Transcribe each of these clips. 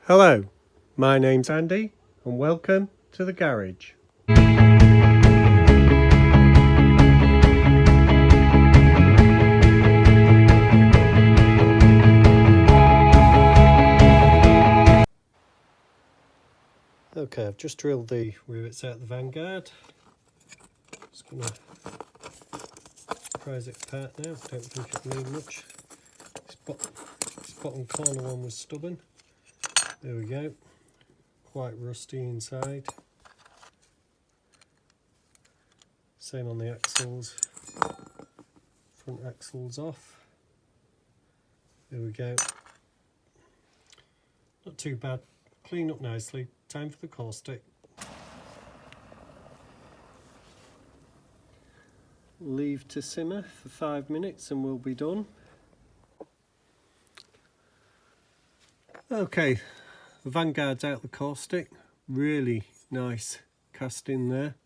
Hello, my name's Andy and welcome to the garage. Okay, I've just drilled the rivets out the Vanguard. Just going to prise it apart now. Don't think it'll need much. This bottom corner one was stubborn. There we go. Quite rusty inside. Same on the axles. Front axles off. There we go. Not too bad. Clean up nicely. Time for the caustic. Leave to simmer for 5 minutes and we'll be done. Okay, the Vanguard's out the caustic. Really nice casting there.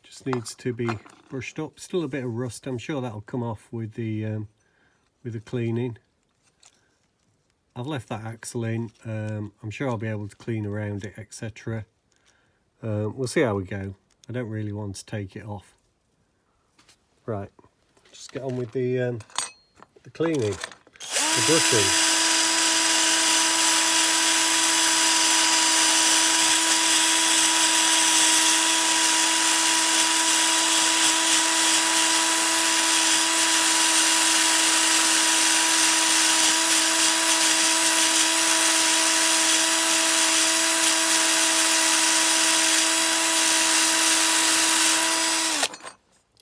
Just needs to be brushed up. Still a bit of rust. I'm sure that'll come off with the cleaning. I've left that axle in. I'm sure I'll be able to clean around it, etc. We'll see how we go. I don't really want to take it off. Right, just get on with the cleaning, the brushing.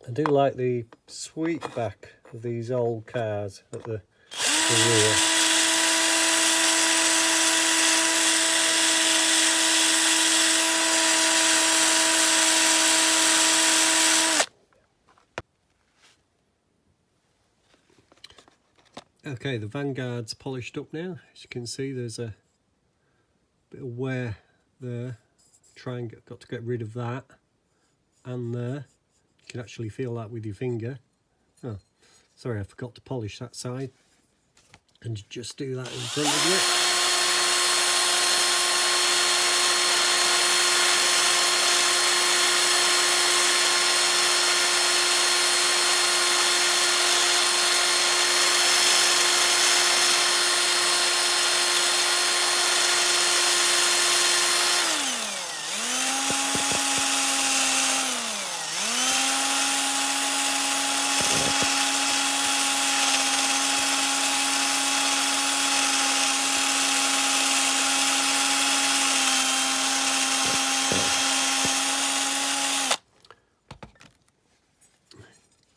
I do like the sweep back of these old cars at the rear. Okay, the Vanguard's polished up now. As you can see, there's a bit of wear there. Got to get rid of that. And there. You can actually feel that with your finger. Oh, sorry, I forgot to polish that side. And just do that in front of you.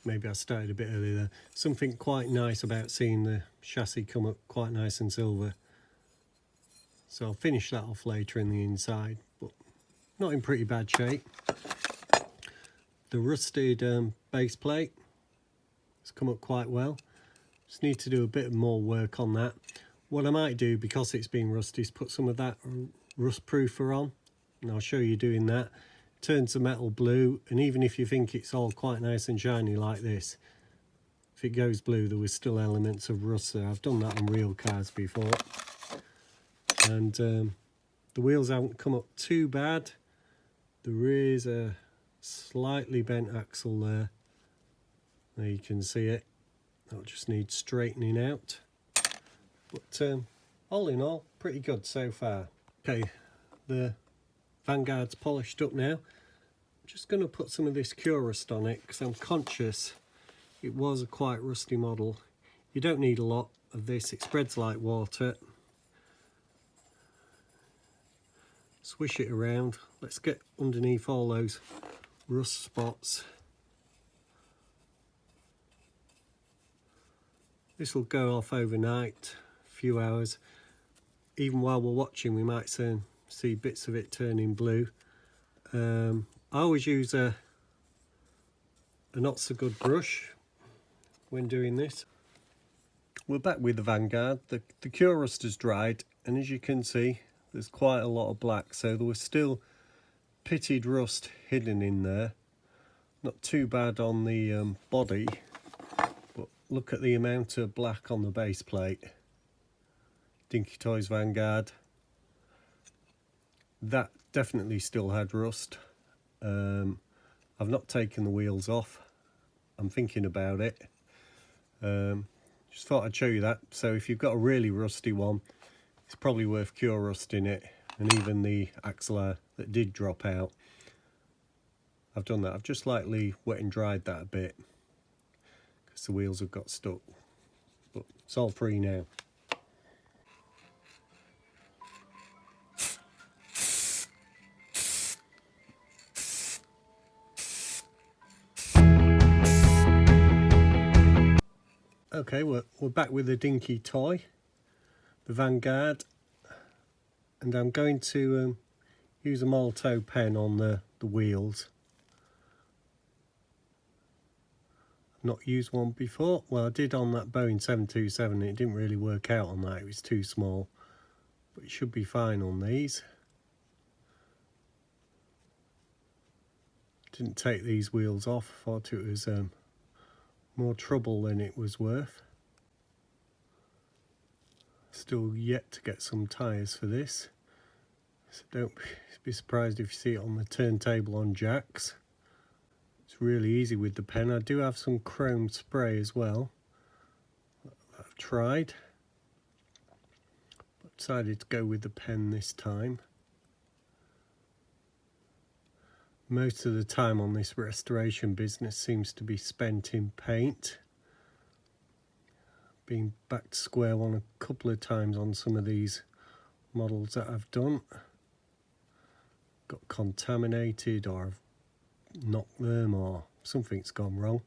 Maybe I started a bit earlier there. Something quite nice about seeing the chassis come up quite nice and silver. So I'll finish that off later in the inside, but not in pretty bad shape. The rusted base plate has come up quite well. Just need to do a bit more work on that. What I might do, because it's been rusty, is put some of that rust proofer on, and I'll show you doing that. Turns the metal blue, and even if you think it's all quite nice and shiny like this, if it goes blue, there was still elements of rust there. I've done that on real cars before. And the wheels haven't come up too bad. There is a slightly bent axle there. There you can see it. That'll just need straightening out. But all in all, pretty good so far. Okay, the Vanguard's polished up now. I'm just going to put some of this Cure Rust on it because I'm conscious it was a quite rusty model. You don't need a lot of this, it spreads like water. Swish it around. Let's get underneath all those rust spots. This will go off overnight, a few hours. Even while we're watching, we might see bits of it turning blue. I always use a not so good brush when doing this. We're back with the Vanguard. The Cure Rust has dried, and as you can see, there's quite a lot of black, so there was still pitted rust hidden in there. Not too bad on the body, but look at the amount of black on the base plate. Dinky Toys Vanguard. That definitely still had rust. I've not taken the wheels off. I'm thinking about it. Just thought I'd show you that. So if you've got a really rusty one, it's probably worth cure rusting it. And even the axle that did drop out, I've done that. I've just lightly wet and dried that a bit because the wheels have got stuck. But it's all free now. Okay, we're back with the Dinky toy, the Vanguard, and I'm going to use a Molto pen on the wheels. I've not used one before. Well, I did on that Boeing 727, and it didn't really work out on that, it was too small, but it should be fine on these. Didn't take these wheels off, thought it was more trouble than it was worth. Still yet to get some tyres for this, so don't be surprised if you see it on the turntable on jacks. It's really easy with the pen. I do have some chrome spray as well that I've tried, but decided to go with the pen this time. Most of the time on this restoration business seems to be spent in paint. Been back to square one a couple of times on some of these models that I've done. Got contaminated, or I've knocked them, or something's gone wrong.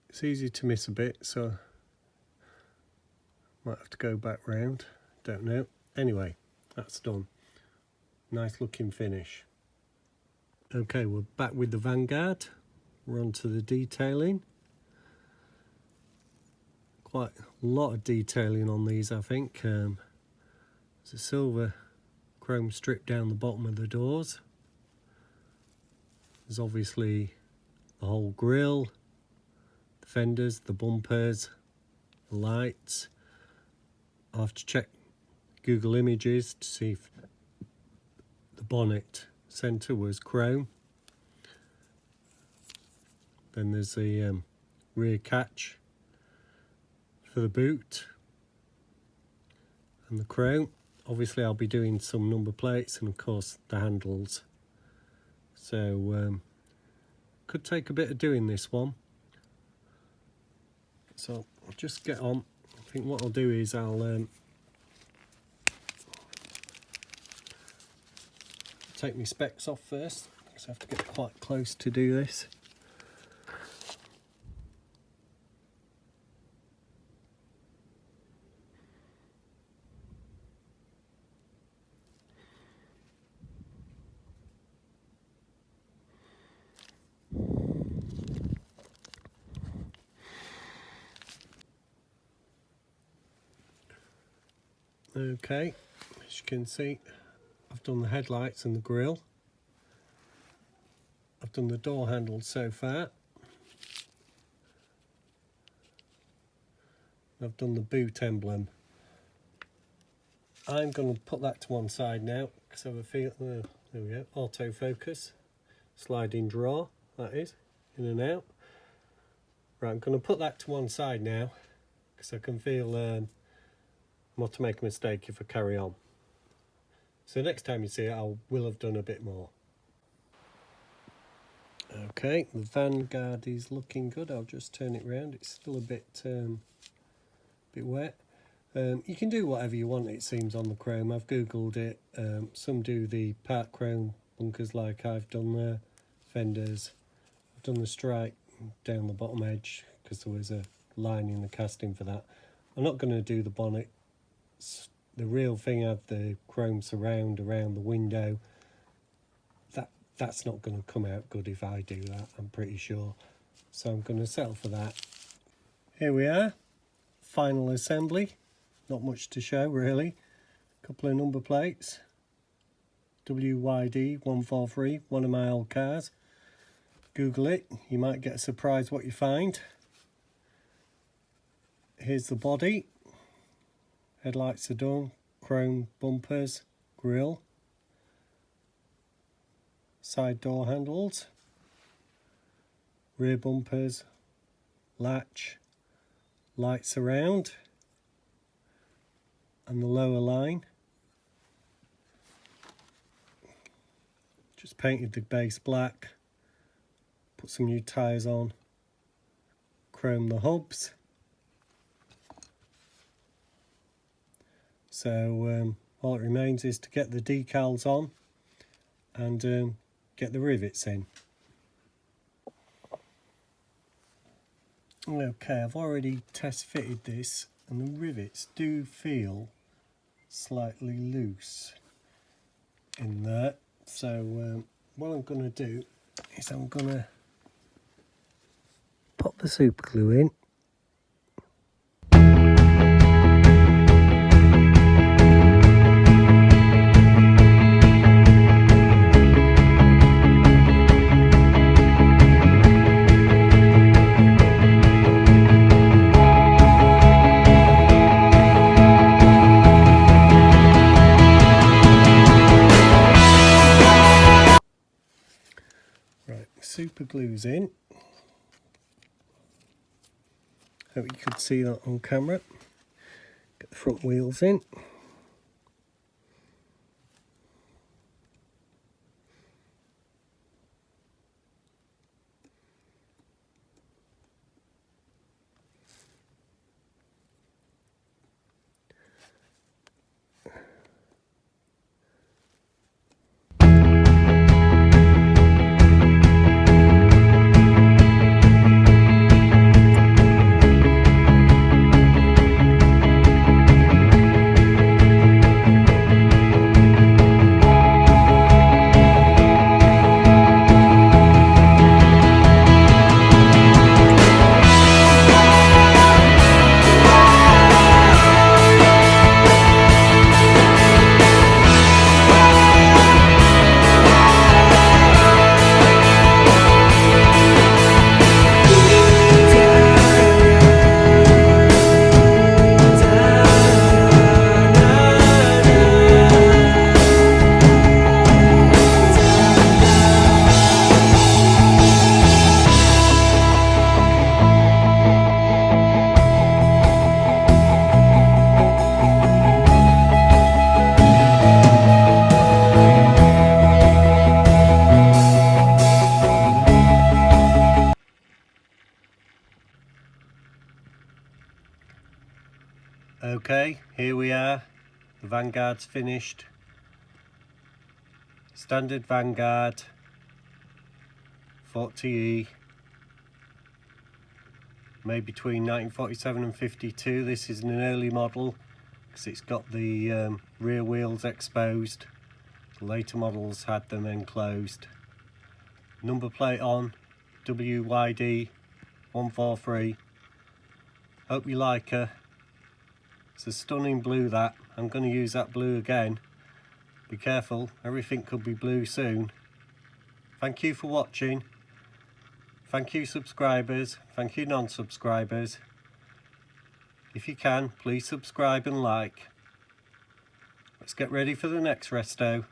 It's easy to miss a bit, so might have to go back round, don't know. Anyway, that's done. Nice looking finish. Okay, we're back with the Vanguard. We're on to the detailing. Quite a lot of detailing on these, I think. There's a silver chrome strip down the bottom of the doors. There's obviously the whole grille, the fenders, the bumpers, the lights. I'll have to check Google Images to see if the bonnet centre was chrome. Then there's the rear catch for the boot and the chrome. Obviously I'll be doing some number plates and of course the handles. So could take a bit of doing this one. So I'll just get on. I think what I'll do is I'll take my specs off first, because I have to get quite close to do this. Okay, as you can see, I've done the headlights and the grille. I've done the door handles so far. I've done the boot emblem. I'm going to put that to one side now because I have a feel. There we go. Autofocus, sliding drawer. That is in and out. Right, I'm going to put that to one side now because I can feel not to make a mistake if I carry on. So next time you see it, I will have done a bit more. Okay, the Vanguard is looking good. I'll just turn it round. It's still a bit wet. You can do whatever you want, it seems, on the chrome. I've googled it. Some do the part chrome bunkers like I've done there, fenders. I've done the stripe down the bottom edge because there was a line in the casting for that. I'm not going to do the bonnet. The real thing had the chrome surround around the window. That's not going to come out good if I do that, I'm pretty sure. So I'm going to settle for that. Here we are, final assembly. Not much to show really. A couple of number plates. WYD 143, one of my old cars. Google it, you might get surprised what you find. here's the body. Headlights are done, chrome bumpers, grille, side door handles, rear bumpers, latch, lights around, and the lower line. Just painted the base black, put some new tyres on, chrome the hubs. So all it remains is to get the decals on and get the rivets in. Okay, I've already test fitted this and the rivets do feel slightly loose in there. So what I'm going to do is I'm going to pop the super glue in. Super glue's in. Hope you could see that on camera. Get the front wheels in. Okay, here we are. The Vanguard's finished. Standard Vanguard 40E, made between 1947 and 52. This is an early model because it's got the rear wheels exposed. The later models had them enclosed. Number plate on, WYD 143. Hope you like her. It's a stunning blue that. I'm going to use that blue again. Be careful, everything could be blue soon. Thank you for watching. Thank you subscribers, thank you non-subscribers. If you can, please subscribe and like. Let's get ready for the next resto.